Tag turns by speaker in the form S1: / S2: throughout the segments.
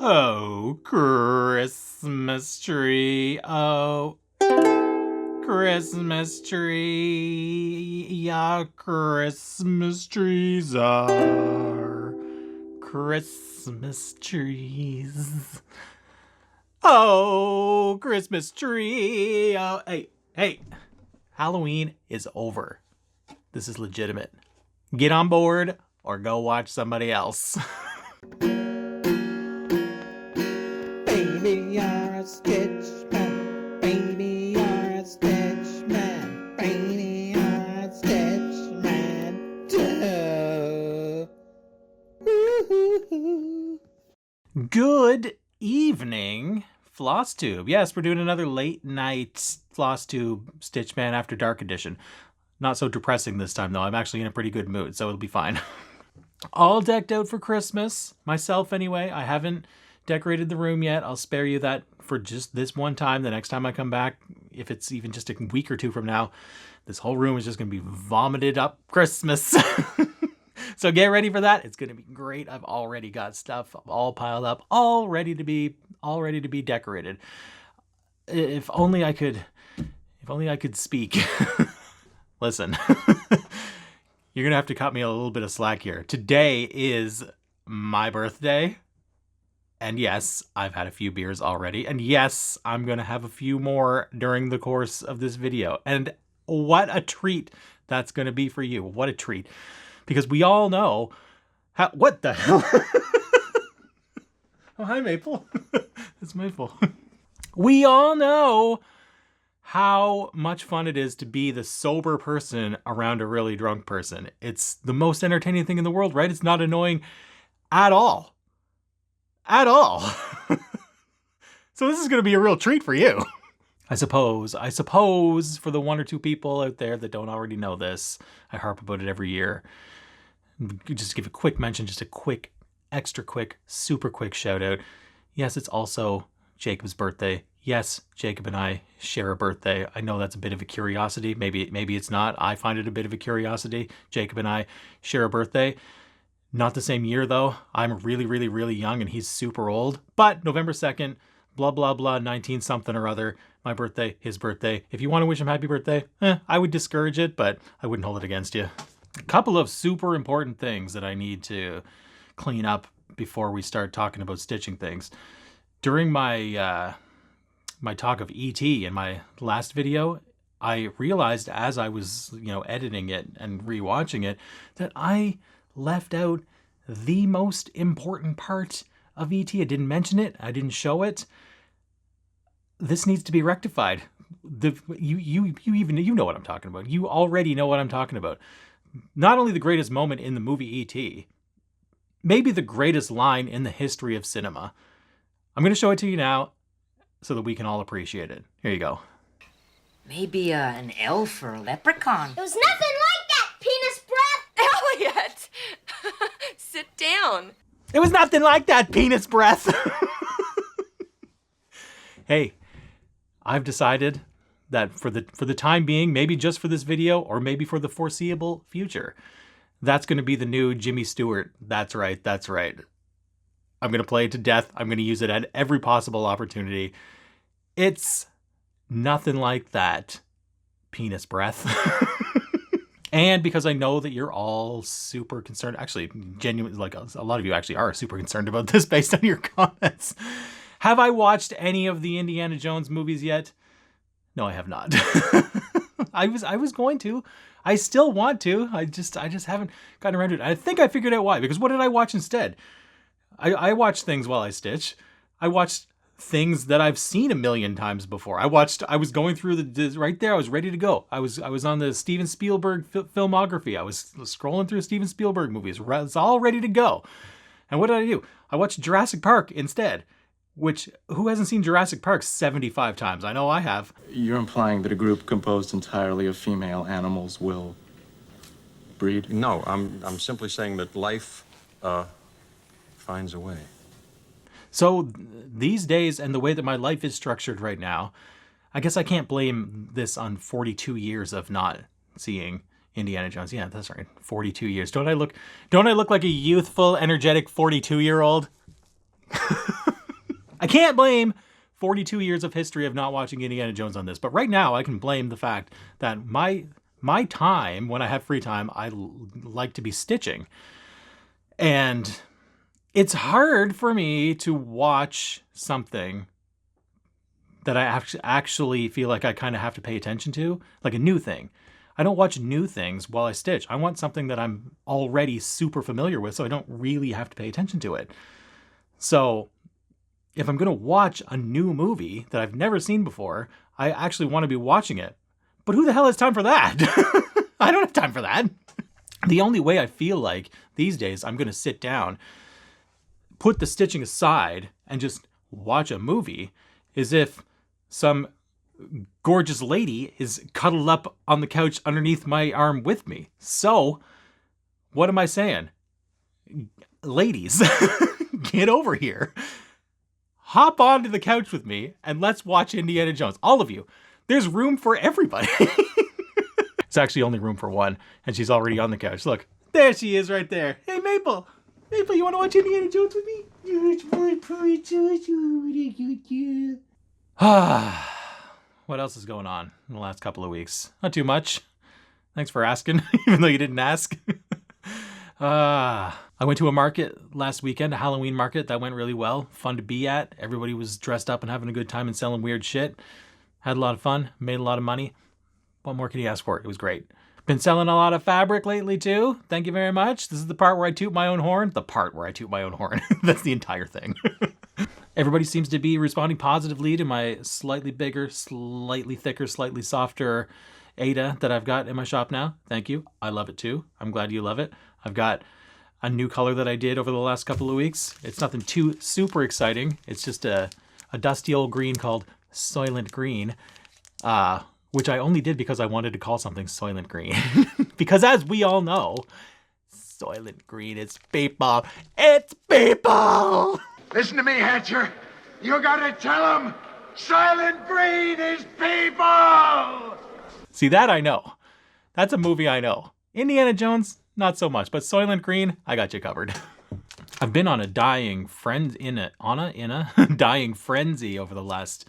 S1: Oh, Christmas tree. Oh, Christmas tree. Yeah, Christmas trees are Christmas trees. Oh, Christmas tree. Oh, hey. Halloween is over. This is legitimate. Get on board or go watch somebody else.
S2: Baby, you're a Stitch man. Baby, you're a Stitch man. Baby, you're a Stitch man. Duh. Woo-hoo-hoo.
S1: Good evening, Flosstube. Yes, we're doing another late night Flosstube Stitch Man After Dark edition. Not so depressing this time, though. I'm actually in a pretty good mood, so it'll be fine. All decked out for Christmas. Myself, anyway. I haven't decorated the room yet. I'll spare you that for just this one time. The next time I come back, if it's even just a week or two from now, this whole room is just going to be vomited up Christmas. So get ready for that. It's going to be great. I've already got stuff all piled up, all ready to be decorated. If only I could speak. Listen, you're going to have to cut me a little bit of slack here. Today is my birthday. And yes, I've had a few beers already. And yes, I'm going to have a few more during the course of this video. And what a treat that's going to be for you. What a treat. Because we all know how... What the hell? Oh, hi, Maple. It's Maple. We all know how much fun it is to be the sober person around a really drunk person. It's the most entertaining thing in the world, right? It's not annoying at all. At all. So this is going to be a real treat for you. I suppose for the one or two people out there that don't already know this, I harp about it every year. Just give a quick mention, just a quick, extra quick, super quick shout out. Yes, it's also Jacob's birthday. Yes, Jacob and I share a birthday. I know that's a bit of a curiosity. Maybe it's not. I find it a bit of a curiosity. Jacob and I share a birthday. Not the same year, though. I'm really, really, really young and he's super old. But November 2nd, blah, blah, blah, 19 something or other. My birthday, his birthday. If you want to wish him happy birthday, I would discourage it, but I wouldn't hold it against you. A couple of super important things that I need to clean up before we start talking about stitching things. During my my talk of E.T. in my last video, I realized as I was, editing it and rewatching it, that I left out the most important part of E.T. I didn't mention it. I didn't show it. This needs to be rectified. You know what I'm talking about. You already know what I'm talking about. Not only the greatest moment in the movie E.T., maybe the greatest line in the history of cinema. I'm going to show it to you now so that we can all appreciate it. Here you go.
S3: Maybe an elf or a leprechaun.
S4: It was nothing like that, penis breath!
S5: Elliot! Sit down.
S1: It was nothing like that, penis breath! Hey, I've decided that for the time being, maybe just for this video, or maybe for the foreseeable future, that's going to be the new Jimmy Stewart. That's right. I'm going to play it to death. I'm going to use it at every possible opportunity. It's nothing like that, penis breath. And because I know that you're all super concerned, actually, genuinely, like a lot of you actually are super concerned about this based on your comments. Have I watched any of the Indiana Jones movies yet? No, I have not. I was going to. I still want to. I just haven't gotten around to it. I think I figured out why. Because what did I watch instead? I watch things while I stitch. I watched things that I've seen a million times before. I was going through the right there. I was ready to go. I was on the Steven Spielberg filmography. I was scrolling through Steven Spielberg movies. It's all ready to go. And what did I do? I watched Jurassic Park instead. Which, who hasn't seen Jurassic Park 75 times? I know I have.
S6: You're implying that a group composed entirely of female animals will breed?
S7: No, I'm simply saying that life finds a way.
S1: So these days, and the way that my life is structured right now, I guess I can't blame this on 42 years of not seeing Indiana Jones. Yeah, that's right. 42 years. Don't I look like a youthful, energetic 42-year-old? I can't blame 42 years of history of not watching Indiana Jones on this, but right now I can blame the fact that my time, when I have free time, I like to be stitching. And it's hard for me to watch something that I actually feel like I kind of have to pay attention to, like a new thing. I don't watch new things while I stitch. I want something that I'm already super familiar with, so I don't really have to pay attention to it. So if I'm going to watch a new movie that I've never seen before, I actually want to be watching it. But who the hell has time for that? I don't have time for that. The only way I feel like these days I'm going to sit down, put the stitching aside, and just watch a movie is if some gorgeous lady is cuddled up on the couch underneath my arm with me. So, what am I saying? Ladies, get over here. Hop onto the couch with me and let's watch Indiana Jones. All of you. There's room for everybody. It's actually only room for one, and she's already on the couch. Look, there she is right there. Hey, Maple. Maple, you want to watch Indiana Jones with me? What else is going on in the last couple of weeks? Not too much. Thanks for asking, even though you didn't ask. I went to a market last weekend, a Halloween market. That went really well. Fun to be at. Everybody was dressed up and having a good time and selling weird shit. Had a lot of fun. Made a lot of money. What more can you ask for? It was great. Been selling a lot of fabric lately too. Thank you very much. This is the part where I toot my own horn. The part where I toot my own horn. That's the entire thing. Everybody seems to be responding positively to my slightly bigger, slightly thicker, slightly softer Ada that I've got in my shop now. Thank you. I love it too. I'm glad you love it. I've got a new color that I did over the last couple of weeks. It's nothing too super exciting. It's just a dusty old green called Soylent Green, which I only did because I wanted to call something Soylent Green. Because as we all know, Soylent Green is people. It's people!
S8: Listen to me, Hatcher. You gotta tell him Silent Green is people!
S1: See, that I know. That's a movie I know. Indiana Jones, not so much, but Soylent Green, I got you covered. I've been on a dying frenzy over the last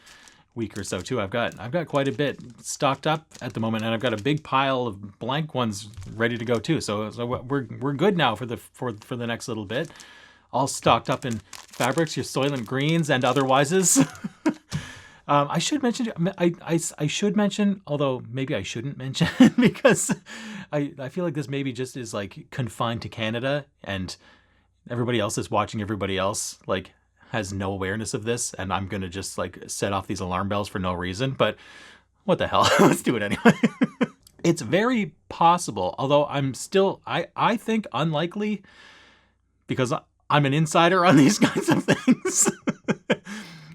S1: week or so too. I've got quite a bit stocked up at the moment, and I've got a big pile of blank ones ready to go too. So we're good now for the next little bit. All stocked up in fabrics, your Soylent Greens and otherwises. I should mention, although maybe I shouldn't mention, because I feel like this maybe just is like confined to Canada, and everybody else is watching everybody else, like has no awareness of this, and I'm gonna just like set off these alarm bells for no reason. But what the hell? Let's do it anyway. It's very possible, although I think unlikely, because I'm an insider on these kinds of things.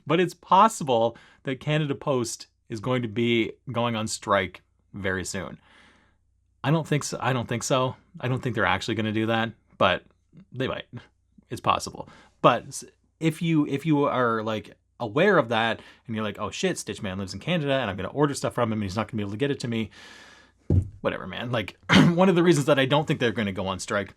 S1: But it's possible that Canada Post is going to be going on strike very soon. I don't think so. I don't think they're actually going to do that, but they might. It's possible. But if you are like aware of that and you're like, oh shit, Stitchman lives in Canada and I'm going to order stuff from him and he's not going to be able to get it to me, whatever, man. Like one of the reasons that I don't think they're going to go on strike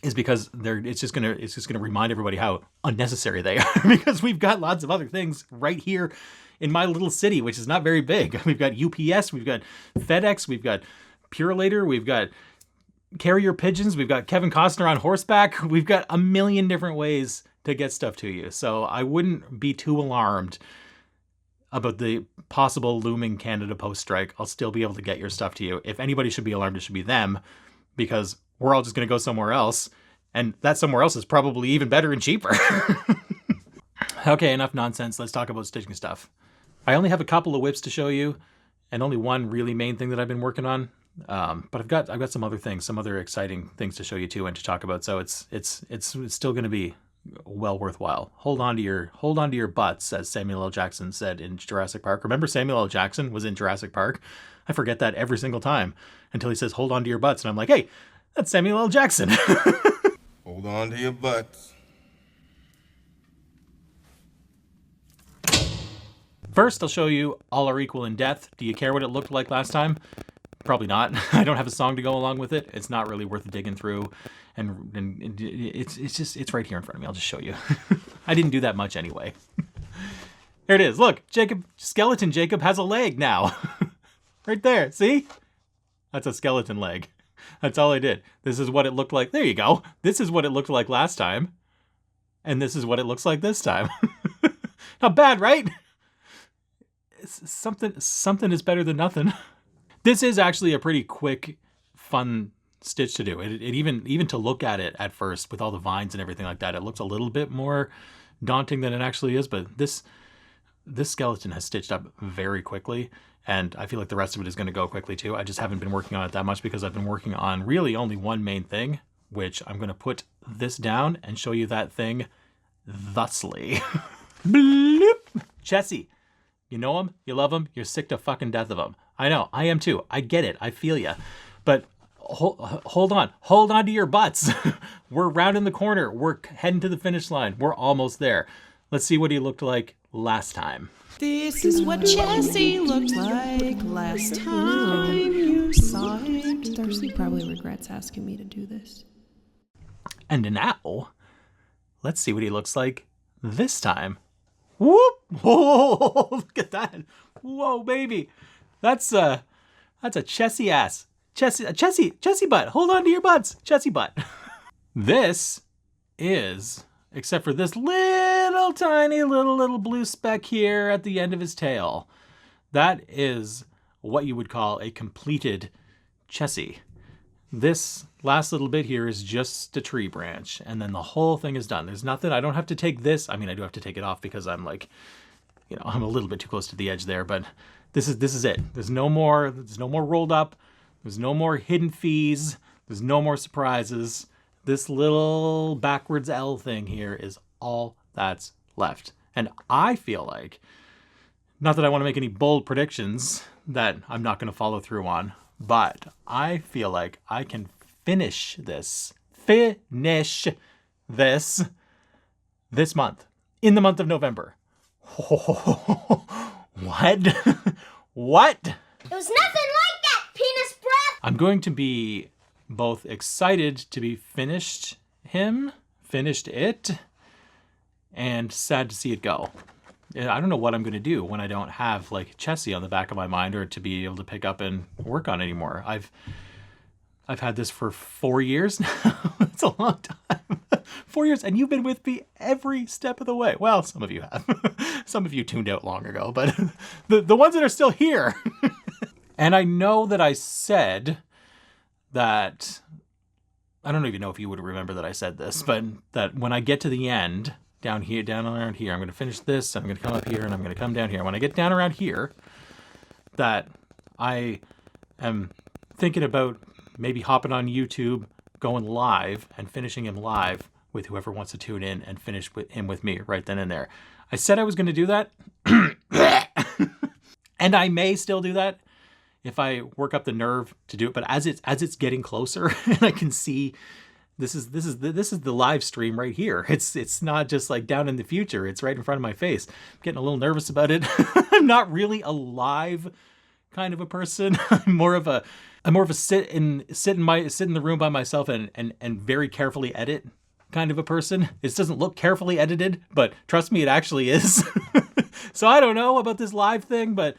S1: is because it's just gonna remind everybody how unnecessary they are, because we've got lots of other things right here in my little city, which is not very big. We've got UPS, we've got FedEx, we've got Purelator, we've got carrier pigeons, we've got Kevin Costner on horseback, we've got a million different ways to get stuff to you. So I wouldn't be too alarmed about the possible looming Canada Post strike. I'll still be able to get your stuff to you. If anybody should be alarmed, it should be them, because we're all just going to go somewhere else, and that somewhere else is probably even better and cheaper. Okay, enough nonsense. Let's talk about stitching stuff. I only have a couple of whips to show you, and only one really main thing that I've been working on. But I've got some other things, some other exciting things to show you too and to talk about. So it's still going to be well worthwhile. Hold on to your butts, as Samuel L. Jackson said in Jurassic Park. Remember Samuel L. Jackson was in Jurassic Park? I forget that every single time until he says, hold on to your butts. And I'm like, hey, that's Samuel L. Jackson.
S9: Hold on to your butts.
S1: First, I'll show you All Are Equal in Death. Do you care what it looked like last time? Probably not. I don't have a song to go along with it. It's not really worth digging through and it's right here in front of me. I'll just show you. I didn't do that much anyway. There it is. Look, skeleton Jacob has a leg now. Right there. See? That's a skeleton leg. That's all I did. This is what it looked like. There you go. This is what it looked like last time. And this is what it looks like this time. Not bad, right? Something is better than nothing. This is actually a pretty quick, fun stitch to do. It even to look at it at first with all the vines and everything like that, it looks a little bit more daunting than it actually is. But this skeleton has stitched up very quickly, and I feel like the rest of it is going to go quickly too. I just haven't been working on it that much because I've been working on really only one main thing, which I'm going to put this down and show you that thing thusly. Bloop. Chessie. You know him, you love him, you're sick to fucking death of him. I know, I am too. I get it, I feel ya. But hold on to your butts. We're rounding the corner. We're heading to the finish line. We're almost there. Let's see what he looked like last time.
S10: This is what Chessie looked like last time you saw it.
S11: Darcy probably regrets asking me to do this.
S1: And now, let's see what he looks like this time. Whoop! Whoa! Look at that! Whoa, baby! That's a Chessie ass. Chessie butt. Hold on to your butts. Chessie butt. This is, except for this little tiny little blue speck here at the end of his tail, that is what you would call a completed Chessie. This last little bit here is just a tree branch, and then the whole thing is done. There's nothing, I don't have to take this. I mean, I do have to take it off because I'm like, you know, I'm a little bit too close to the edge there, but this is it. There's no more rolled up. There's no more hidden fees. There's no more surprises. This little backwards L thing here is all that's left. And I feel like, not that I want to make any bold predictions that I'm not going to follow through on, but I feel like I can finish this this month, in the month of November. What? What?
S4: It was nothing like that, penis breath!
S1: I'm going to be both excited to be finished it, and sad to see it go. I don't know what I'm going to do when I don't have like Chessie on the back of my mind or to be able to pick up and work on anymore. I've had this for 4 years now. It's a long time. 4 years, and you've been with me every step of the way. Well, some of you have. Some of you tuned out long ago, but the ones that are still here. And I know that I said that, I don't even know if you would remember that I said this, but that when I get to the end, down around here, I'm going to finish this, I'm going to come up here, and I'm going to come down here. When I get down around here, that I am thinking about maybe hopping on YouTube, going live, and finishing him live with whoever wants to tune in and finish him with me right then and there. I said I was going to do that, and I may still do that if I work up the nerve to do it. But as it's getting closer, and I can see this is the live stream right here. It's not just like down in the future. It's right in front of my face. I'm getting a little nervous about it. I'm not really a live kind of a person. I'm more of a sit in the room by myself and very carefully edit kind of a person. It doesn't look carefully edited, but trust me, it actually is. So I don't know about this live thing, but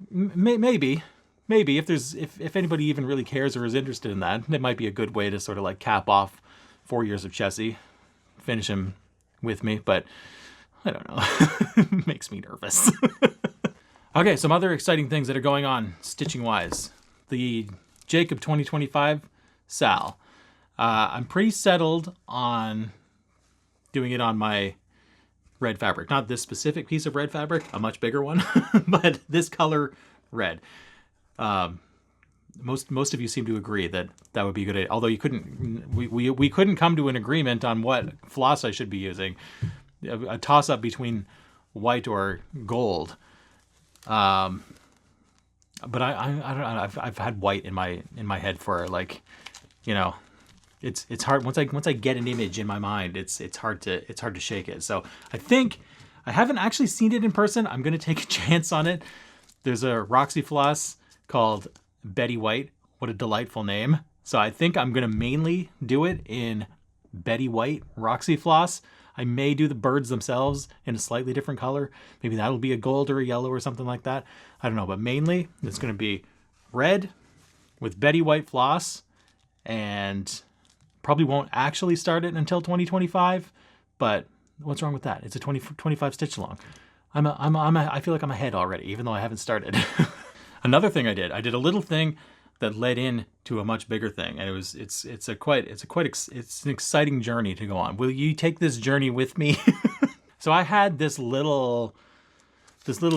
S1: maybe if anybody even really cares or is interested in that, it might be a good way to sort of like cap off 4 years of Chessie, finish him with me, but I don't know. It makes me nervous. Okay, some other exciting things that are going on stitching wise. The Jacob 2025 Sal. I'm pretty settled on doing it on my red fabric. Not this specific piece of red fabric, a much bigger one, but this color red. Most of you seem to agree that would be good. Although we couldn't come to an agreement on what floss I should be using. A toss up between white or gold. But I don't know. I've had white in my head for like, you know, it's hard once I get an image in my mind. It's hard to shake it. So I think I haven't actually seen it in person. I'm gonna take a chance on it. There's a Roxy floss called Betty White. What a delightful name. So I think I'm going to mainly do it in Betty White Roxy floss. I may do the birds themselves in a slightly different color. Maybe that'll be a gold or a yellow or something like that. I don't know, but mainly it's going to be red with Betty White floss, and probably won't actually start it until 2025, but what's wrong with that? It's a 25 stitch along. I feel like I'm ahead already, even though I haven't started. Another thing I did a little thing that led in to a much bigger thing, and it's an exciting journey to go on. Will you take this journey with me? So I had this little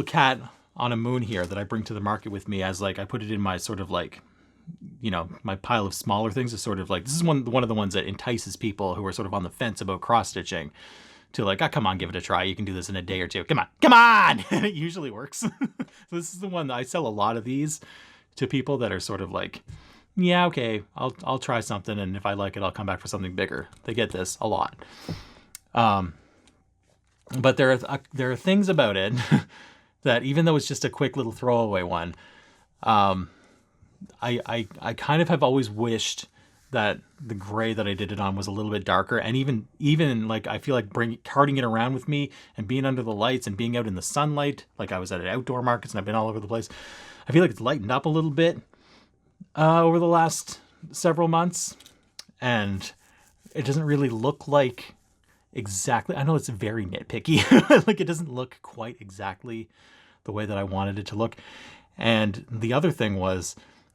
S1: cat on a moon here that I bring to the market with me as like, I put it in my sort of like, you know, my pile of smaller things. Is sort of like, this is one of the ones that entices people who are sort of on the fence about cross stitching to like, oh, come on, give it a try. You can do this in a day or two. Come on. And it usually works. So this is the one that I sell a lot of these to people that are sort of like, yeah, okay, I'll try something, and if I like it, I'll come back for something bigger. They get this a lot. But there are things about it that, even though it's just a quick little throwaway one, I kind of have always wished that the gray that I did it on was a little bit darker, and even like, I feel like carting it around with me and being under the lights and being out in the sunlight, like I was at an outdoor markets and I've been all over the place. I feel like it's lightened up a little bit over the last several months, and it doesn't really look like exactly, I know it's very nitpicky, like it doesn't look quite exactly the way that I wanted it to look. And the other thing was,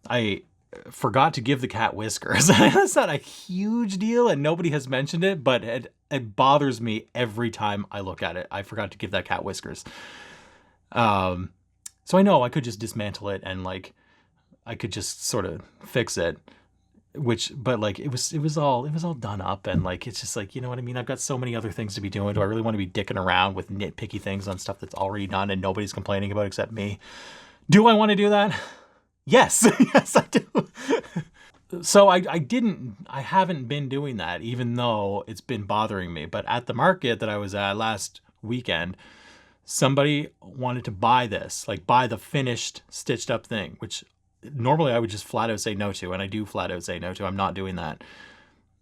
S1: I forgot to give the cat whiskers. That's not a huge deal and nobody has mentioned it, but it bothers me every time I look at it. I forgot to give that cat whiskers. So I know I could just dismantle it and like, I could just sort of fix it, but like, it was all done up, and like, it's just like, you know what I mean? I've got so many other things to be doing. Do I really want to be dicking around with nitpicky things on stuff that's already done and nobody's complaining about except me? Do I want to do that? Yes. Yes, I do. So I haven't been doing that, even though it's been bothering me. But at the market that I was at last weekend, somebody wanted to buy this, like buy the finished stitched up thing, which normally I would just flat out say no to, and I do flat out say no to. I'm not doing that.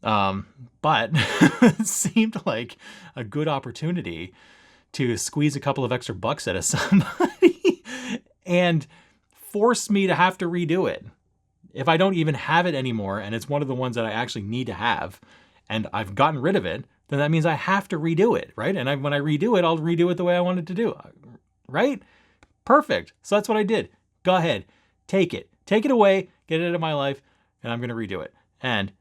S1: But it seemed like a good opportunity to squeeze a couple of extra bucks out of somebody and force me to have to redo it. If I don't even have it anymore, and it's one of the ones that I actually need to have, and I've gotten rid of it, then that means I have to redo it, right? And when I redo it, I'll redo it the way I wanted to do, right? Perfect. So that's what I did. Go ahead, take it away, get it out of my life, and I'm gonna redo it. And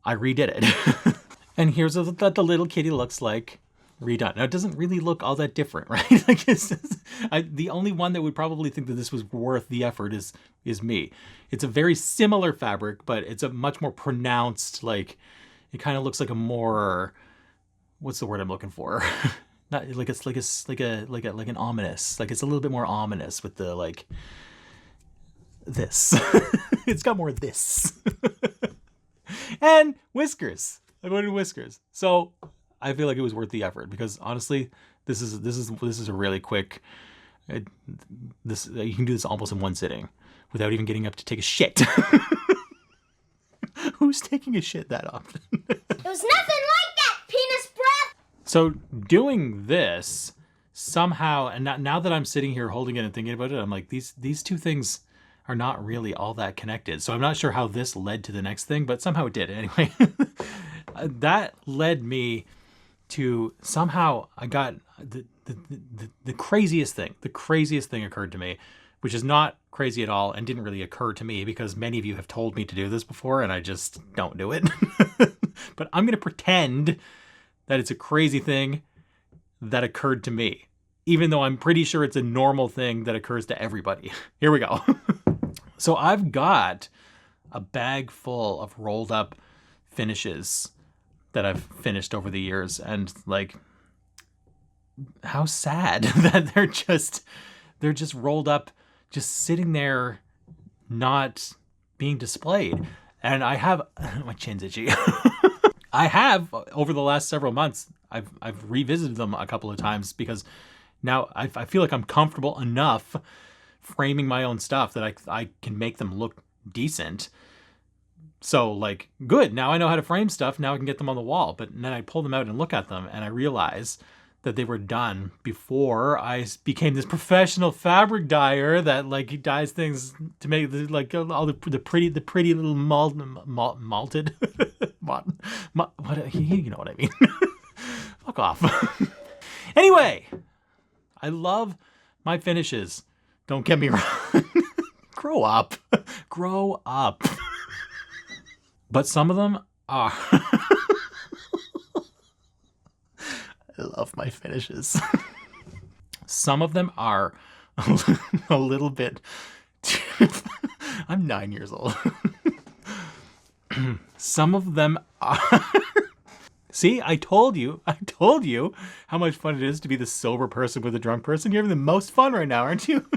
S1: I redid it. And here's what the little kitty looks like redone. Now, it doesn't really look all that different, right? Like, the only one that would probably think that this was worth the effort is me. It's a very similar fabric, but it's a much more pronounced, like, it kind of looks like a more, what's the word I'm looking for? Not like, it's like an ominous, like it's a little bit more ominous with the like this. It's got more of this. And whiskers. I wanted whiskers. So I feel like it was worth the effort, because honestly, this is a really quick. You can do this almost in one sitting without even getting up to take a shit. Who's taking a shit that often?
S4: It was nothing like that, penis breath!
S1: So doing this somehow, and now that I'm sitting here holding it and thinking about it, I'm like, these two things are not really all that connected. So I'm not sure how this led to the next thing, but somehow it did. Anyway, that led me to somehow I got the craziest thing. The craziest thing occurred to me, which is not crazy at all and didn't really occur to me because many of you have told me to do this before and I just don't do it. But I'm going to pretend that it's a crazy thing that occurred to me, even though I'm pretty sure it's a normal thing that occurs to everybody. Here we go. So I've got a bag full of rolled up finishes that I've finished over the years, and like, how sad that they're just rolled up, just sitting there, not being displayed. And I have, my chin's itchy. I have, over the last several months, I've revisited them a couple of times because now I feel like I'm comfortable enough framing my own stuff that I can make them look decent. So like, good, now I know how to frame stuff, now I can get them on the wall. But then I pull them out and look at them and I realize that they were done before I became this professional fabric dyer that like he dyes things to make like all the pretty little malted what you know what I mean. Fuck off. Anyway, I love my finishes. Don't get me wrong. Grow up. Grow up. But some of them are. I love my finishes. Some of them are a little bit too... I'm 9 years old. Some of them are... See, I told you how much fun it is to be the sober person with a drunk person. You're having the most fun right now, aren't you?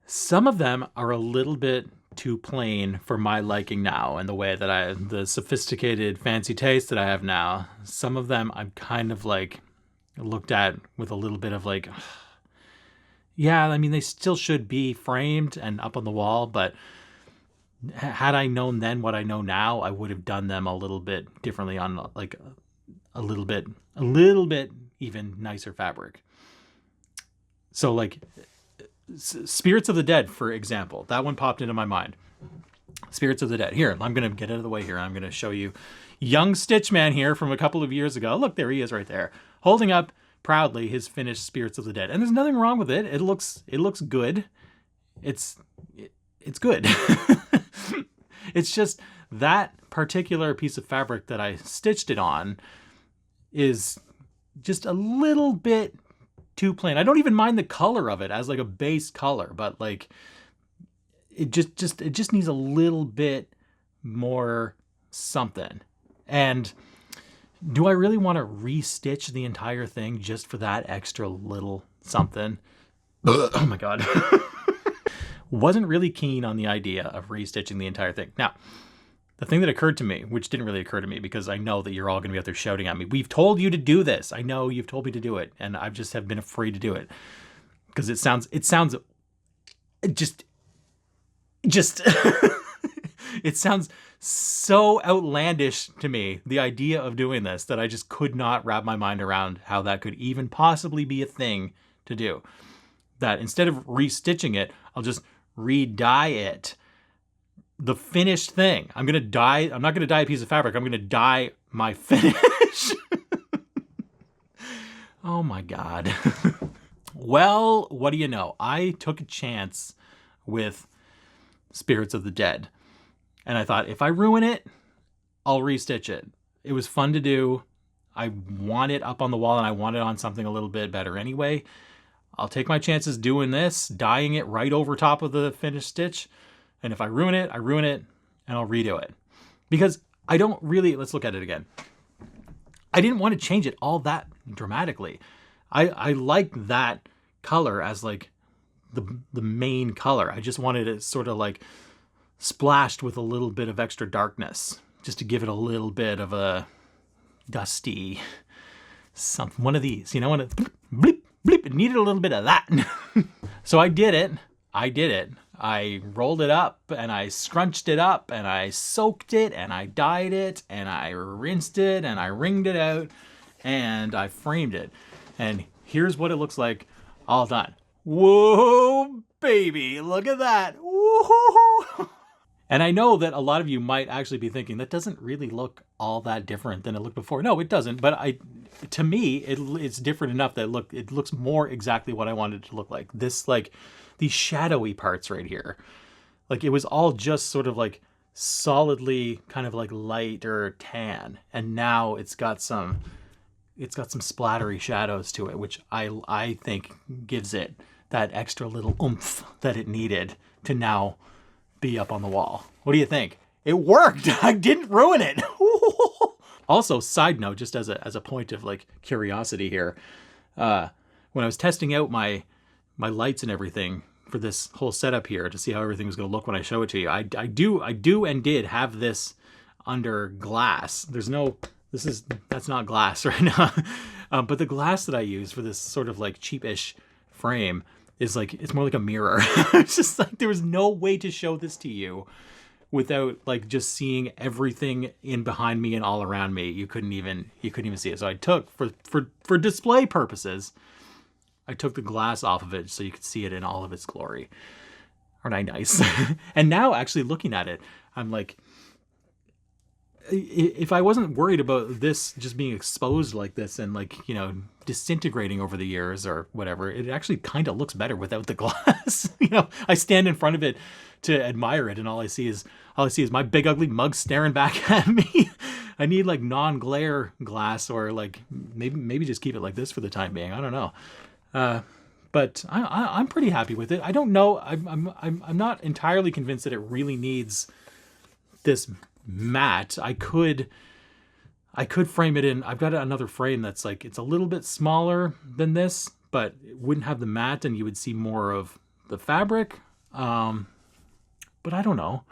S1: Some of them are a little bit too plain for my liking now, and the way that the sophisticated fancy taste that I have now. Some of them I'm kind of like looked at with a little bit of like, yeah, I mean, they still should be framed and up on the wall, but had I known then what I know now, I would have done them a little bit differently on like a little bit even nicer fabric. So like Spirits of the Dead, for example, that one popped into my mind. Spirits of the Dead. Here, I'm going to get out of the way here. I'm going to show you young Stitchman here from a couple of years ago. Look, there he is right there, holding up proudly his finished Spirits of the Dead. And there's nothing wrong with it. It looks good. It's good. It's just that particular piece of fabric that I stitched it on is just a little bit too plain. I don't even mind the color of it as like a base color, but like it just needs a little bit more something. And do I really want to restitch the entire thing just for that extra little something? Oh my God. Wasn't really keen on the idea of restitching the entire thing. Now, the thing that occurred to me, which didn't really occur to me because I know that you're all going to be out there shouting at me, we've told you to do this. I know you've told me to do it, and I just have been afraid to do it because it sounds just it sounds so outlandish to me, the idea of doing this, that I just could not wrap my mind around how that could even possibly be a thing to do. That instead of restitching it, I'll just re-dye it. The finished thing. I'm not going to dye a piece of fabric. I'm going to dye my finish. Oh my God. Well, what do you know? I took a chance with Spirits of the Dead. And I thought, if I ruin it, I'll restitch it. It was fun to do. I want it up on the wall and I want it on something a little bit better anyway. I'll take my chances doing this, dyeing it right over top of the finished stitch. And if I ruin it, and I'll redo it. Because I don't really, let's look at it again. I didn't want to change it all that dramatically. I like that color as like the main color. I just wanted it sort of like splashed with a little bit of extra darkness, just to give it a little bit of a dusty something. One of these, you know, when it bleep, bleep, it needed a little bit of that. So I did it. I rolled it up and I scrunched it up and I soaked it and I dyed it and I rinsed it and I wringed it out and I framed it. And here's what it looks like all done. Whoa, baby, look at that. Woo-hoo-hoo. And I know that a lot of you might actually be thinking that doesn't really look all that different than it looked before. No, it doesn't. But to me, it's different enough that it looks more exactly what I wanted it to look like. This, like, these shadowy parts right here. Like, it was all just sort of like solidly kind of like light or tan. And now it's got some splattery shadows to it, which I think gives it that extra little oomph that it needed to now be up on the wall. What do you think? It worked. I didn't ruin it. Also, side note, just as a point of like curiosity here, when I was testing out my lights and everything for this whole setup here to see how everything was going to look when I show it to you, I do and did have this under glass. That's not glass right now. But the glass that I use for this sort of like cheapish frame is like, it's more like a mirror. It's just like, there was no way to show this to you without like just seeing everything in behind me and all around me. You couldn't even see it. So I took, for display purposes, I took the glass off of it so you could see it in all of its glory. Aren't I nice? And now actually looking at it, I'm like, if I wasn't worried about this just being exposed like this and like, you know, disintegrating over the years or whatever, it actually kind of looks better without the glass. You know, I stand in front of it to admire it and all I see is my big ugly mug staring back at me. I need like non-glare glass, or like maybe just keep it like this for the time being. I don't know. But I'm pretty happy with it. I don't know. I'm not entirely convinced that it really needs this matte. I could frame it in. I've got another frame that's like, it's a little bit smaller than this, but it wouldn't have the matte and you would see more of the fabric. But I don't know.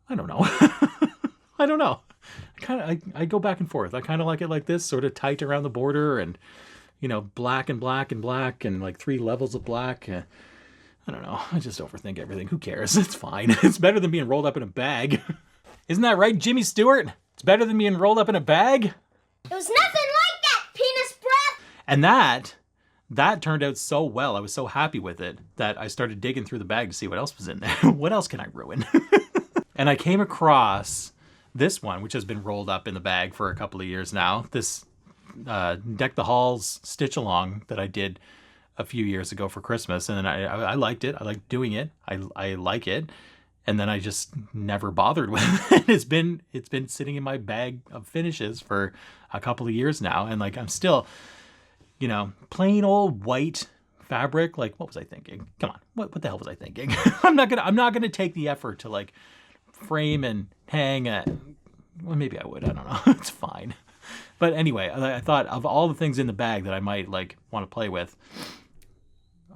S1: I don't know. I go back and forth. I kind of like it like this, sort of tight around the border and, you know, black and black and black and like 3 levels of black. I don't know. I just overthink everything. Who cares? It's fine. It's better than being rolled up in a bag. Isn't that right, Jimmy Stewart? It's better than being rolled up in a bag.
S4: It was nothing like that, penis breath.
S1: And that turned out so well. I was so happy with it that I started digging through the bag to see what else was in there. What else can I ruin? And I came across this one, which has been rolled up in the bag for a couple of years now. This Deck the Halls stitch along that I did a few years ago for Christmas. And then I liked it. I liked doing it. I like it. And then I just never bothered with it. It's been sitting in my bag of finishes for a couple of years now. And like, I'm still, you know, plain old white fabric. Like, what was I thinking? Come on. What the hell was I thinking? I'm not gonna take the effort to like frame and hang it. Well, maybe I would. I don't know. It's fine. But anyway, I thought of all the things in the bag that I might like want to play with,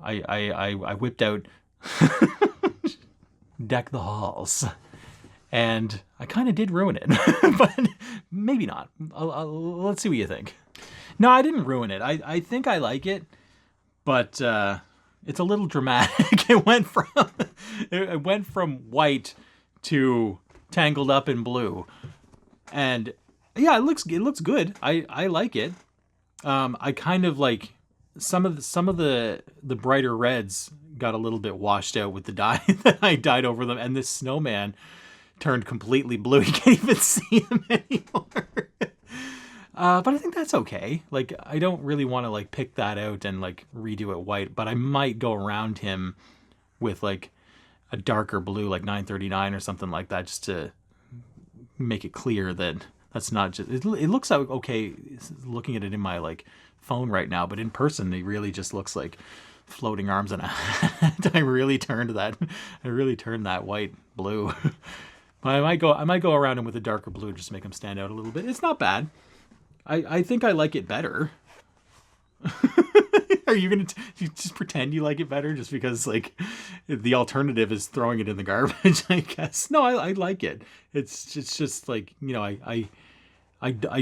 S1: I whipped out Deck the Halls, and I kind of did ruin it, but maybe not. Let's see what you think. No, I didn't ruin it. I think I like it, but it's a little dramatic. It went from white to tangled up in blue, and yeah, it looks good. I like it. I kind of like some of the brighter reds got a little bit washed out with the dye that I dyed over them, and this snowman turned completely blue. You can't even see him anymore. But I think that's okay. Like, I don't really want to like pick that out and like redo it white, but I might go around him with like a darker blue, like 939 or something like that, just to make it clear that that's not just, it looks okay looking at it in my like phone right now, but in person it really just looks like floating arms and a hat. I really turned that white blue. But I might go around him with a darker blue just to make him stand out a little bit. It's not bad. I think I like it better. Are you gonna you just pretend you like it better just because like the alternative is throwing it in the garbage? I guess. No, I like it. It's just like, you know, I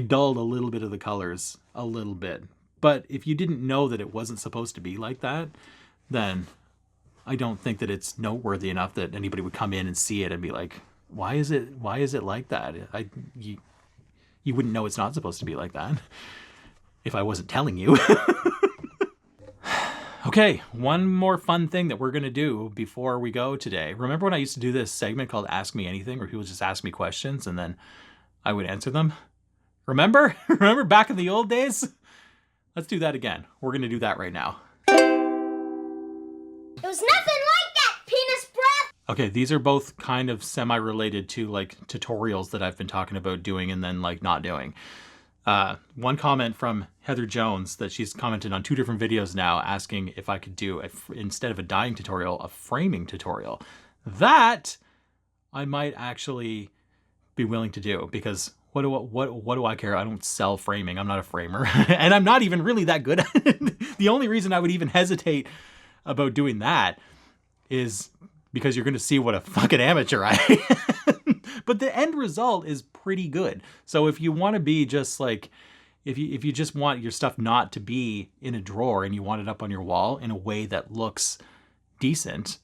S1: dulled a little bit of the colors a little bit. But if you didn't know that it wasn't supposed to be like that, then I don't think that it's noteworthy enough that anybody would come in and see it and be like, why is it like that? You wouldn't know it's not supposed to be like that if I wasn't telling you. Okay, one more fun thing that we're going to do before we go today. Remember when I used to do this segment called Ask Me Anything, where people just ask me questions and then I would answer them? Remember? Remember back in the old days? Let's do that again. We're going to do that right now.
S4: It was nothing like that, penis breath.
S1: Okay, these are both kind of semi-related to like tutorials that I've been talking about doing and then like not doing. One comment from Heather Jones that she's commented on 2 different videos now asking if I could do, instead of a dyeing tutorial, a framing tutorial. That I might actually be willing to do, because what do I care? I don't sell framing. I'm not a framer. And I'm not even really that good at it. The only reason I would even hesitate about doing that is because you're going to see what a fucking amateur I am. But the end result is pretty good. So if you want to be just like, if you just want your stuff not to be in a drawer and you want it up on your wall in a way that looks decent,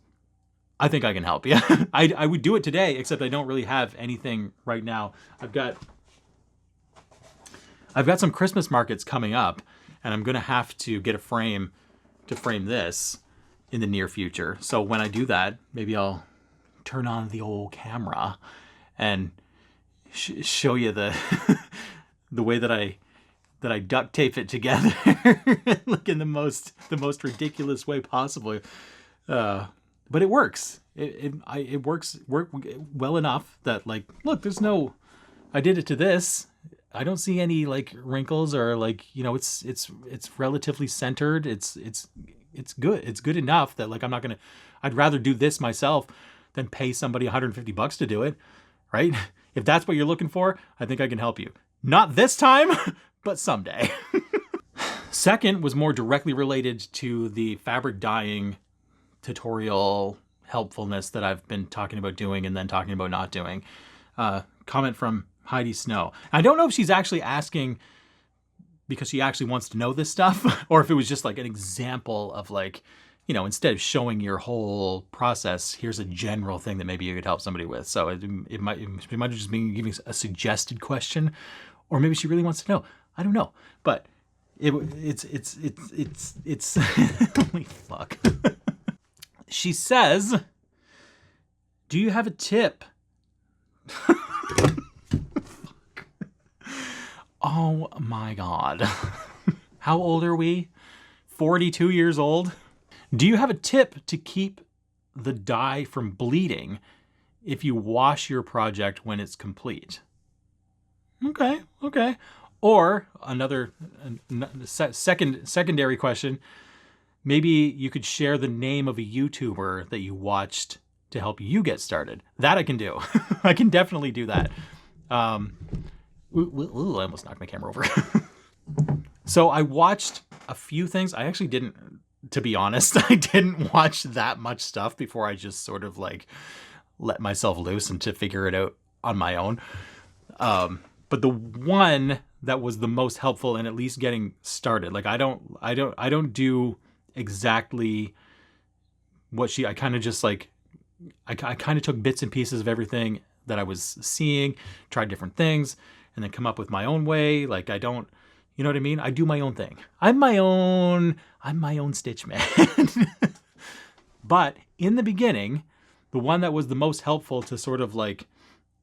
S1: I think I can help. Yeah, I would do it today, except I don't really have anything right now. I've got some Christmas markets coming up, and I'm gonna have to get a frame to frame this in the near future. So when I do that, maybe I'll turn on the old camera and show you the the way that I duct tape it together, like in the most ridiculous way possible. But it works. It works well enough that, like, look, there's no. I did it to this. I don't see any like wrinkles or like, you know, it's relatively centered. It's good. It's good enough that, like, I'm not gonna. I'd rather do this myself than pay somebody $150 to do it, right? If that's what you're looking for, I think I can help you. Not this time, but someday. Second was more directly related to the fabric dyeing tutorial helpfulness that I've been talking about doing and then talking about not doing. Comment from Heidi Snow. I don't know if she's actually asking because she actually wants to know this stuff, or if it was just like an example of, like, you know, instead of showing your whole process, here's a general thing that maybe you could help somebody with. So it might have just been giving a suggested question, or maybe she really wants to know. I don't know, but it's holy fuck. She says, do you have a tip? Oh my God. How old are we? 42 years old? Do you have a tip to keep the dye from bleeding if you wash your project when it's complete? Okay. Or another secondary question, maybe you could share the name of a YouTuber that you watched to help you get started. That I can do. I can definitely do that. I almost knocked my camera over. So I watched a few things. I actually didn't, to be honest, I didn't watch that much stuff before I just sort of like let myself loose and to figure it out on my own. But the one that was the most helpful in at least getting started, like I don't do exactly what I kind of just like, I kind of took bits and pieces of everything that I was seeing, tried different things, and then come up with my own way. Like I don't, you know what I mean? I do my own thing. I'm my own Stitch man. But in the beginning, the one that was the most helpful to sort of like,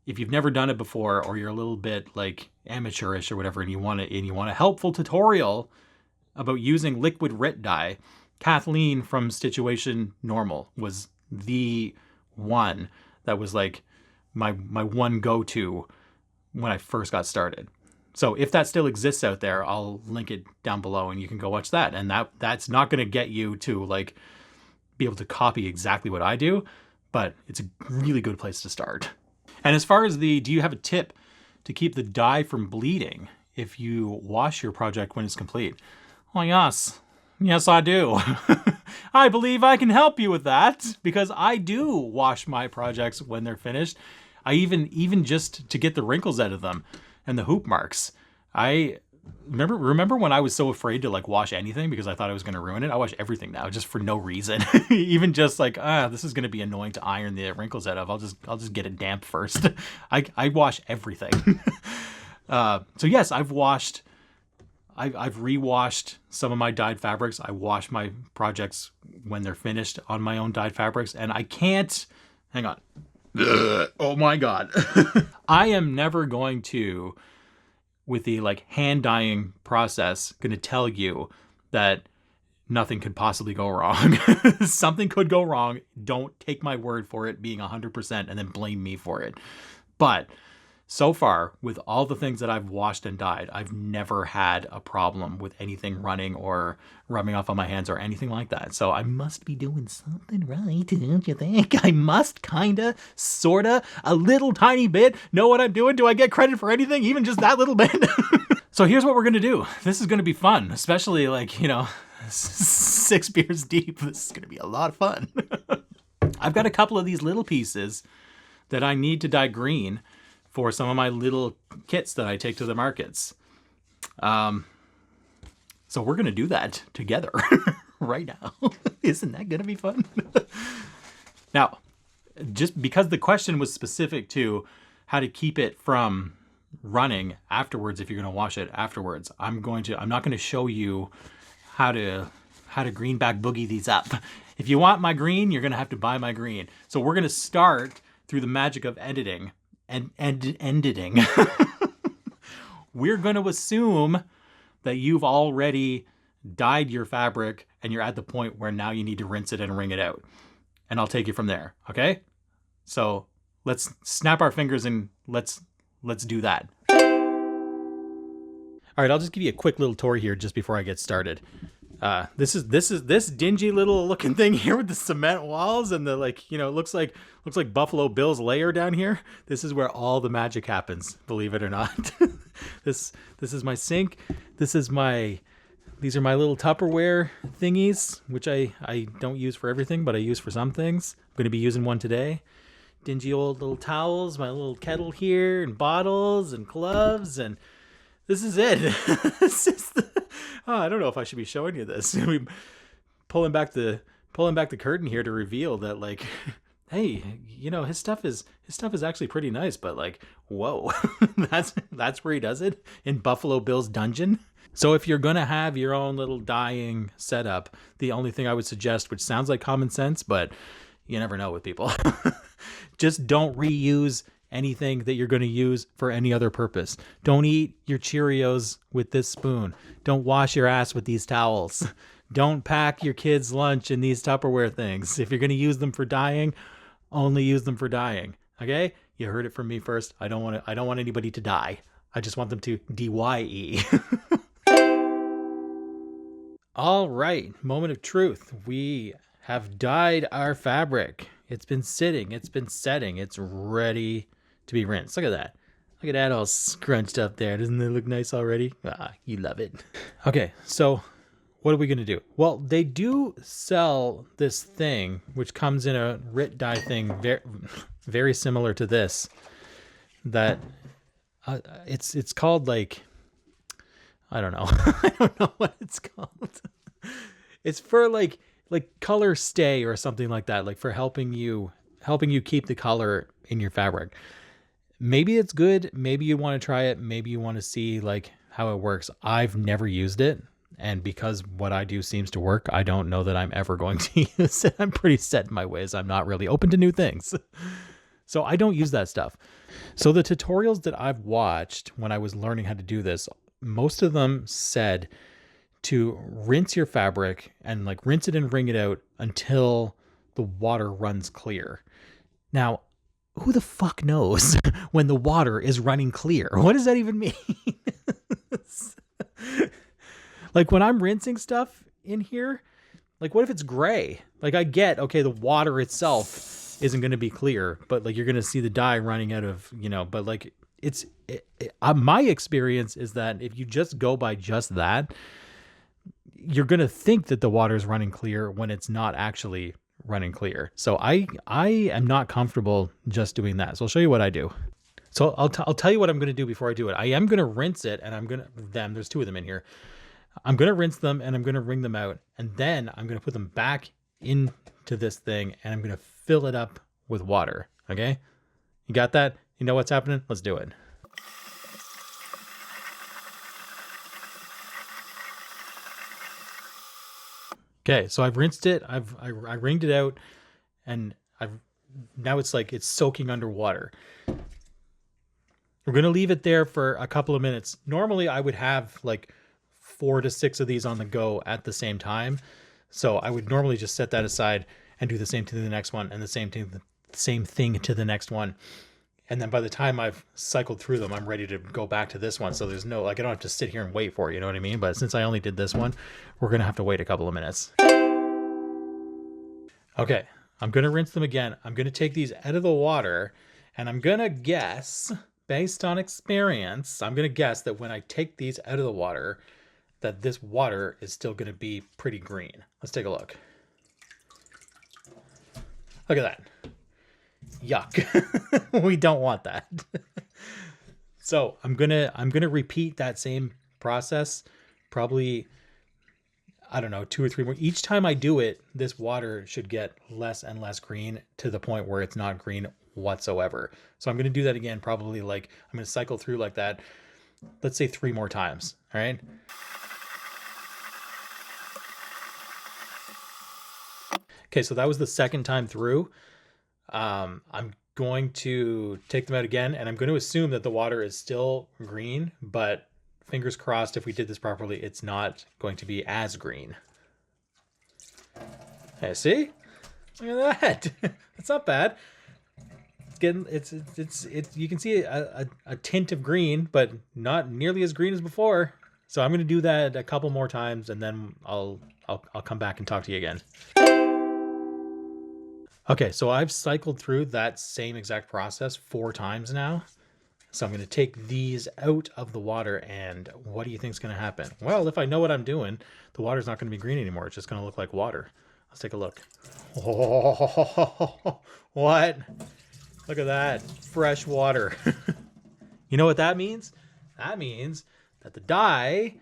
S1: if you've never done it before, or you're a little bit like amateurish or whatever, and you want a helpful tutorial about using liquid Rit dye, Kathleen from Stitchuation Normal was the one that was like my one go-to when I first got started. So if that still exists out there, I'll link it down below and you can go watch that. And that's not going to get you to like be able to copy exactly what I do, but it's a really good place to start. And as far as do you have a tip to keep the dye from bleeding if you wash your project when it's complete? Oh, yes. Yes, I do. I believe I can help you with that because I do wash my projects when they're finished. I even just to get the wrinkles out of them and the hoop marks. I remember when I was so afraid to like wash anything because I thought I was going to ruin it. I wash everything now just for no reason. Even just like, this is going to be annoying to iron the wrinkles out of. I'll just get it damp first. I wash everything. So yes, I've rewashed some of my dyed fabrics. I wash my projects when they're finished on my own dyed fabrics, and I can't, hang on. Oh my God. I am never going to, with the like hand dyeing process, going to tell you that nothing could possibly go wrong. Something could go wrong. Don't take my word for it being 100% and then blame me for it. But so far, with all the things that I've washed and dyed, I've never had a problem with anything running or rubbing off on my hands or anything like that. So I must be doing something right, don't you think? I must kinda, sorta, a little tiny bit know what I'm doing. Do I get credit for anything? Even just that little bit? So here's what we're gonna do. This is gonna be fun, especially like, you know, 6 beers deep. This is gonna be a lot of fun. I've got a couple of these little pieces that I need to dye green for some of my little kits that I take to the markets. So we're gonna do that together right now. Isn't that gonna be fun? Now, just because the question was specific to how to keep it from running afterwards if you're going to wash it afterwards. I'm not going to show you how to greenback boogie these up. If you want my green, you're going to have to buy my green. So we're going to start through the magic of editing and editing. We're going to assume that you've already dyed your fabric and you're at the point where now you need to rinse it and wring it out. And I'll take you from there, okay? So let's snap our fingers and let's do that. All right, I'll just give you a quick little tour here just before I get started. This dingy little looking thing here with the cement walls and the it looks like Buffalo Bill's lair down here. This is where all the magic happens, believe it or not. This is my sink. These are my little Tupperware thingies, which I don't use for everything, but I use for some things. I'm going to be using one today. Dingy old little towels, my little kettle here, and bottles and gloves, and this is it. I don't know if I should be showing you this. We pulling back the curtain here to reveal that, like, hey, his stuff is actually pretty nice, but like, whoa, that's where he does it, in Buffalo Bill's dungeon. So if you're gonna have your own little dyeing setup, the only thing I would suggest, which sounds like common sense, but you never know with people, just don't reuse anything that you're going to use for any other purpose. Don't eat your Cheerios with this spoon. Don't wash your ass with these towels. Don't pack your kids' lunch in these Tupperware things. If you're going to use them for dyeing, only use them for dyeing. Okay? You heard it from me first. I don't want anybody to die. I just want them to dye. All right, moment of truth. We have dyed our fabric. It's been sitting, it's been setting, it's ready to be rinsed. Look at that. Look at that all scrunched up there. Doesn't it look nice already? Ah, you love it. Okay, so what are we going to do? Well, they do sell this thing, which comes in a RIT dye thing, very, very similar to this, that it's called, like, I don't know. I don't know what it's called. It's for like color stay or something like that, like for helping you keep the color in your fabric. Maybe it's good. Maybe you want to try it. Maybe you want to see like how it works. I've never used it. And because what I do seems to work, I don't know that I'm ever going to use it. I'm pretty set in my ways. I'm not really open to new things. So I don't use that stuff. So the tutorials that I've watched when I was learning how to do this, most of them said to rinse your fabric and like rinse it and wring it out until the water runs clear. Now, who the fuck knows when the water is running clear? What does that even mean? Like when I'm rinsing stuff in here, like what if it's gray? Like I get, okay, the water itself isn't going to be clear, but like you're going to see the dye running out of, but like my experience is that if you just go by just that, you're going to think that the water is running clear when it's not actually running clear. So I am not comfortable just doing that. So I'll show you what I do. So I'll tell you what I'm going to do before I do it. I am going to rinse it, and there's two of them in here. I'm going to rinse them and I'm going to wring them out, and then I'm going to put them back into this thing and I'm going to fill it up with water. Okay. You got that? You know what's happening? Let's do it. Okay, so I've rinsed it, I wringed it out, and now it's like it's soaking underwater. We're gonna leave it there for a couple of minutes. Normally I would have like 4 to 6 of these on the go at the same time. So I would normally just set that aside and do the same thing to the next one and the same thing to the next one. And then by the time I've cycled through them, I'm ready to go back to this one. So there's no, like, I don't have to sit here and wait for it, you know what I mean? But since I only did this one, we're going to have to wait a couple of minutes. Okay, I'm going to rinse them again. I'm going to take these out of the water, and I'm going to guess, based on experience, I'm going to guess that when I take these out of the water, that this water is still going to be pretty green. Let's take a look. Look at that. Yuck. We don't want that. So I'm gonna repeat that same process probably I don't know, 2 or 3 more. Each time I do it, this water should get less and less green to the point where it's not green whatsoever. So I'm going to do that again, probably like, I'm going to cycle through like that. Let's say 3 more times. All right. Okay, so that was the second time through. I'm going to take them out again, and I'm going to assume that the water is still green, but fingers crossed, if we did this properly, it's not going to be as green. Hey, see? Look at that. That's not bad. It's getting, it's you can see a tint of green, but not nearly as green as before. So I'm going to do that a couple more times, and then I'll come back and talk to you again. Okay, so I've cycled through that same exact process 4 times now. So I'm going to take these out of the water, and what do you think is going to happen? Well, if I know what I'm doing, the water's not going to be green anymore. It's just going to look like water. Let's take a look. Oh, what? Look at that. Fresh water. You know what that means? That means that the dye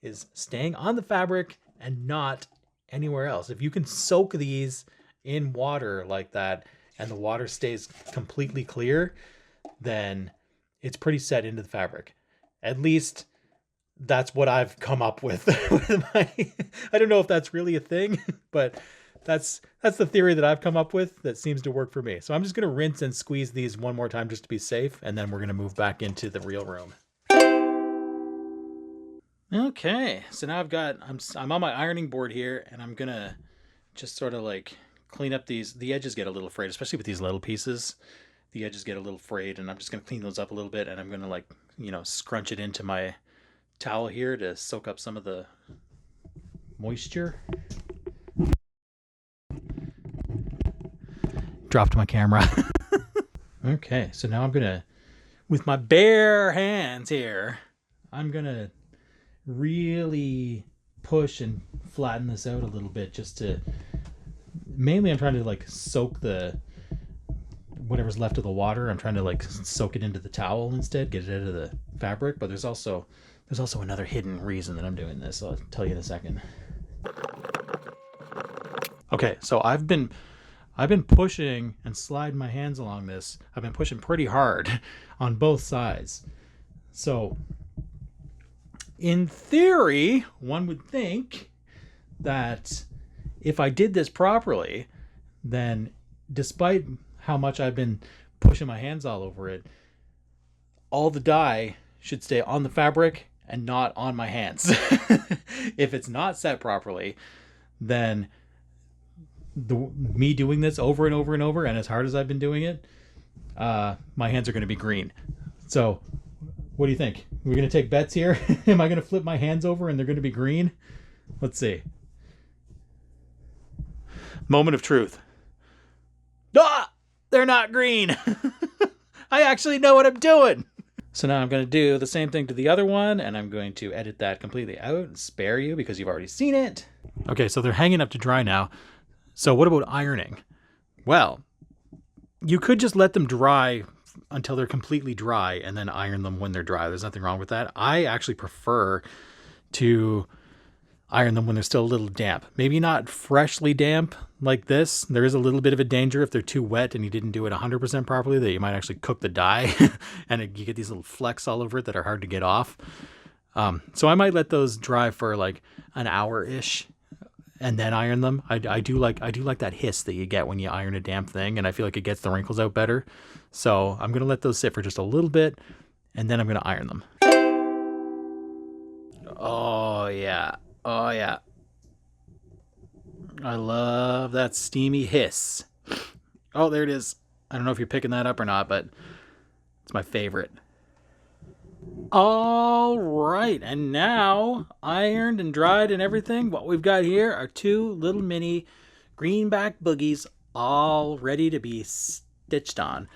S1: is staying on the fabric and not anywhere else. If you can soak these in water like that and the water stays completely clear, then it's pretty set into the fabric. At least that's what I've come up with. I don't know if that's really a thing, but that's the theory that I've come up with that seems to work for me. So I'm just going to rinse and squeeze these one more time just to be safe, and then we're going to move back into the real room. Okay, so now I'm on my ironing board here, and I'm going to just sort of like clean up these. The edges get a little frayed, especially with these little pieces. The edges get a little frayed, and I'm just going to clean those up a little bit, and I'm going to, like, you know, scrunch it into my towel here to soak up some of the moisture. Dropped my camera. Okay, so now I'm going to, with my bare hands here, I'm going to really push and flatten this out a little bit just to, mainly I'm trying to, like, soak the whatever's left of the water. I'm trying to, like, soak it into the towel instead, get it out of the fabric. But there's also another hidden reason that I'm doing this. I'll tell you in a second. Okay, so I've been pushing and sliding my hands along this. I've been pushing pretty hard on both sides. So in theory, one would think that if I did this properly, then despite how much I've been pushing my hands all over it, all the dye should stay on the fabric and not on my hands. If it's not set properly, then me doing this over and over and over, and as hard as I've been doing it, my hands are going to be green. So what do you think? We're going to take bets here? Am I going to flip my hands over and they're going to be green? Let's see. Moment of truth. Ah! They're not green. I actually know what I'm doing. So now I'm going to do the same thing to the other one, and I'm going to edit that completely out and spare you because you've already seen it. Okay, so they're hanging up to dry now. So what about ironing? Well, you could just let them dry until they're completely dry and then iron them when they're dry. There's nothing wrong with that. I actually prefer to iron them when they're still a little damp. Maybe not freshly damp like this. There is a little bit of a danger if they're too wet and you didn't do it 100% properly that you might actually cook the dye and you get these little flecks all over it that are hard to get off. So I might let those dry for like an hour-ish and then iron them. I do like that hiss that you get when you iron a damp thing, and I feel like it gets the wrinkles out better. So I'm going to let those sit for just a little bit, and then I'm going to iron them. Oh, yeah. Oh, yeah. I love that steamy hiss. Oh, there it is. I don't know if you're picking that up or not, but it's my favorite. All right, and now ironed and dried and everything, what we've got here are 2 little mini greenback boogies all ready to be stitched on.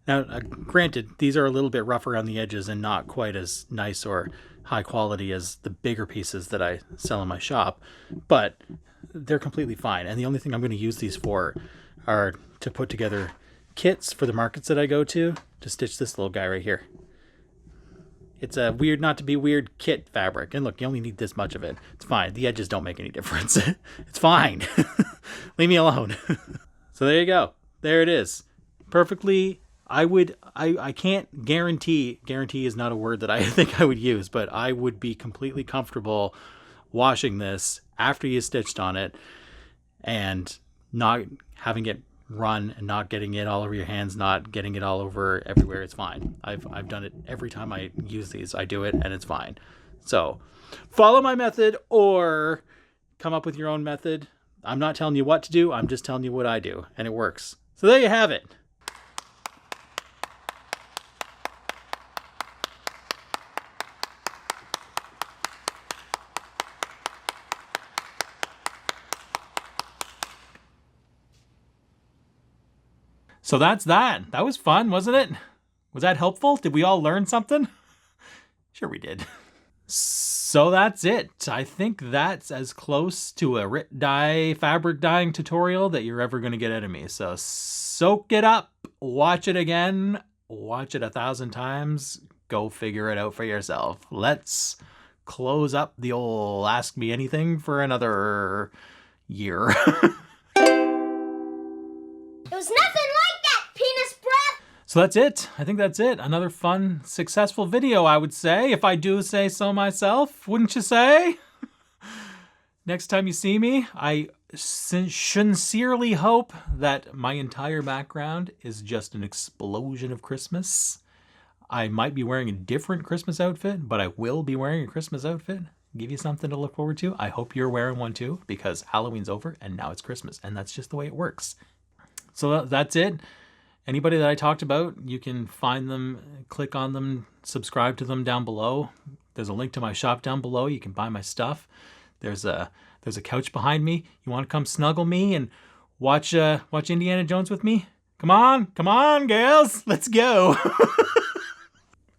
S1: Now, granted, these are a little bit rough around the edges and not quite as nice or high quality as the bigger pieces that I sell in my shop, but they're completely fine. And the only thing I'm going to use these for are to put together kits for the markets that I go to stitch this little guy right here. It's a weird not to be weird kit fabric. And look, you only need this much of it. It's fine. The edges don't make any difference. It's fine. Leave me alone. So there you go. There it is. Perfectly. I can't guarantee is not a word that I think I would use, but I would be completely comfortable washing this after you stitched on it and not having it run and not getting it all over your hands, not getting it all over everywhere. It's fine. I've done it every time I use these. I do it and it's fine. So follow my method or come up with your own method. I'm not telling you what to do. I'm just telling you what I do, and it works. So there you have it. So that's that. That was fun, wasn't it? Was that helpful? Did we all learn something? Sure we did. So that's it. I think that's as close to a fabric dyeing tutorial that you're ever going to get out of me. So soak it up, watch it again, watch it 1,000 times, go figure it out for yourself. Let's close up the old Ask Me Anything for another year.
S4: It was nothing like that, penis breath!
S1: So that's it. I think that's it. Another fun, successful video, I would say, if I do say so myself. Wouldn't you say? Next time you see me, I sincerely hope that my entire background is just an explosion of Christmas. I might be wearing a different Christmas outfit, but I will be wearing a Christmas outfit. Give you something to look forward to. I hope you're wearing one too, because Halloween's over and now it's Christmas, and that's just the way it works. So that's it. Anybody that I talked about, you can find them, click on them, subscribe to them down below. There's a link to my shop down below. You can buy my stuff. There's a couch behind me. You want to come snuggle me and watch Indiana Jones with me? Come on, girls, let's go.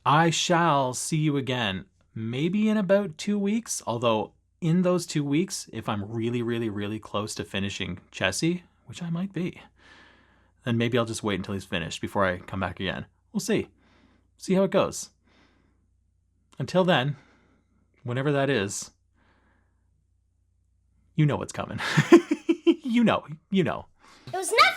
S1: I shall see you again, maybe in about 2 weeks. Although in those 2 weeks, if I'm really, really, really close to finishing Chessie, which I might be, then maybe I'll just wait until he's finished before I come back again. We'll see. See how it goes. Until then, whenever that is, you know what's coming. You know.
S4: It was nothing